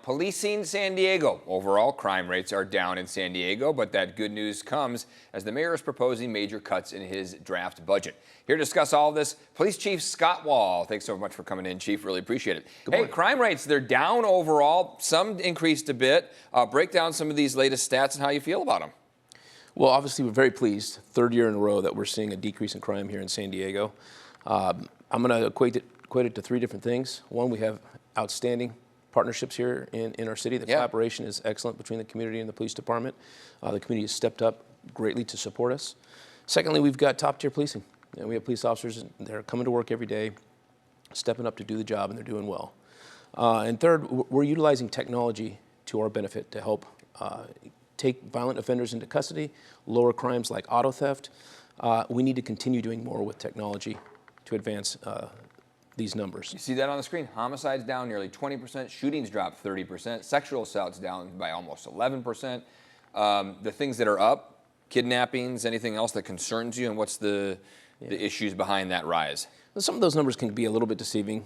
Policing San Diego. Overall, crime rates are down in San Diego, but that good news comes as the mayor is proposing major cuts in his draft budget. Here to discuss all of this, Police Chief Scott Wahl. Thanks so much for coming in, Chief. Really appreciate it. Hey, crime rates, they're down overall. Some increased a bit. Break down some of these latest stats and how you feel about them. Well, obviously, we're very pleased. Third year in a row that we're seeing a decrease in crime here in San Diego. I'm going to equate it to three different things. One, we have outstanding partnerships here in our city. The collaboration is excellent between the community and the police department. The community has stepped up greatly to support us. Secondly, we've got top-tier policing. And we have police officers that are coming to work every day, stepping up to do the job, and they're doing well. And third, we're utilizing technology to our benefit to help take violent offenders into custody, lower crimes like auto theft. We need to continue doing more with technology to advance these numbers. You see that on the screen. Homicides down nearly 20%, shootings dropped 30%, sexual assaults down by almost 11%. The things that are up, kidnappings, anything else that concerns you, and what's the issues behind that rise? Some of those numbers can be a little bit deceiving.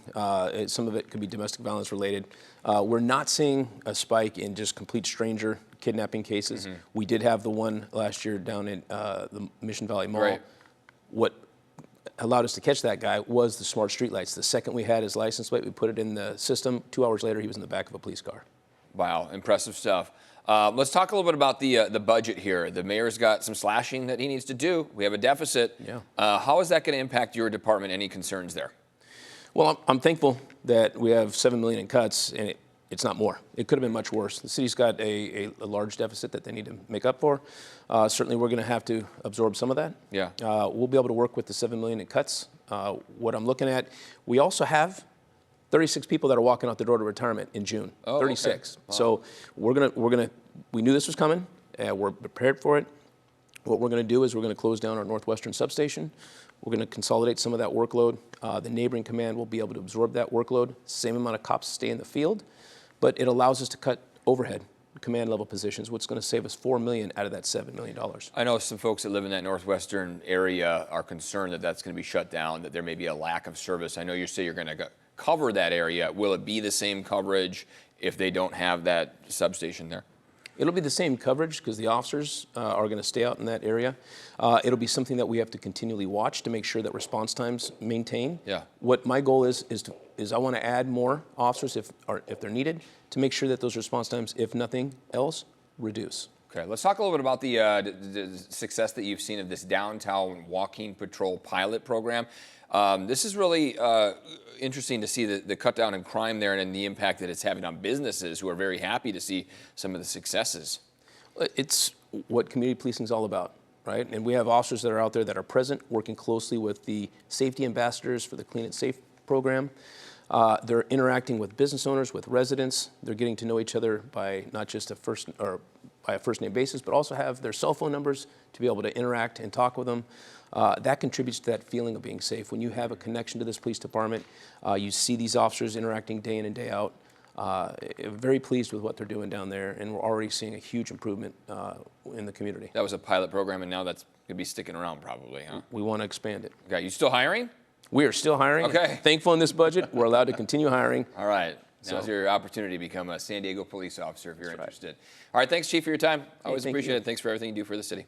Some of it could be domestic violence related. We're not seeing a spike in just complete stranger kidnapping cases. We did have the one last year down in the Mission Valley Mall. Right. What allowed us to catch that guy was the smart streetlights. The second we had his license plate, we put it in the system. 2 hours later, he was in the back of a police car. Wow, impressive stuff. Let's talk a little bit about the budget here. The mayor's got some slashing that he needs to do. We have a deficit. Yeah. How is that going to impact your department? Any concerns there? Well, I'm thankful that we have $7 million in cuts, and it's not more. It could have been much worse. The city's got a large deficit that they need to make up for. Certainly, we're going to have to absorb some of that. Yeah. We'll be able to work with the $7 million in cuts. What I'm looking at, we also have 36 people that are walking out the door to retirement in June. Oh, 36. Okay. Wow. So we knew this was coming. We're prepared for it. What we're going to do is we're going to close down our Northwestern substation. We're going to consolidate some of that workload. The neighboring command will be able to absorb that workload. Same amount of cops stay in the field, but it allows us to cut overhead command level positions, which is going to save us $4 million out of that $7 million. I know some folks that live in that Northwestern area are concerned that that's going to be shut down, that there may be a lack of service. I know you say you're going to cover that area. Will it be the same coverage if they don't have that substation there? It'll be the same coverage because the officers are going to stay out in that area. It'll be something that we have to continually watch to make sure that response times maintain. Yeah. What my goal is I want to add more officers if they're needed to make sure that those response times, if nothing else, reduce. Okay, let's talk a little bit about the success that you've seen of this downtown walking patrol pilot program. This is really interesting to see the cut down in crime there and the impact that it's having on businesses who are very happy to see some of the successes. It's what community policing is all about, right? And we have officers that are out there that are present, working closely with the safety ambassadors for the Clean It Safe program. They're interacting with business owners, with residents. They're getting to know each other by not just by a first name basis, but also have their cell phone numbers to be able to interact and talk with them. That contributes to that feeling of being safe. When you have a connection to this police department, you see these officers interacting day in and day out. Very pleased with what they're doing down there, and we're already seeing a huge improvement in the community. That was a pilot program, and now that's going to be sticking around probably, huh? We want to expand it. Okay, you still hiring? We are still hiring. Okay. Thankful in this budget, we're allowed to continue hiring. All right. Now's your opportunity to become a San Diego police officer if you're interested. All right, thanks, Chief, for your time. Always appreciate it. Thanks for everything you do for the city.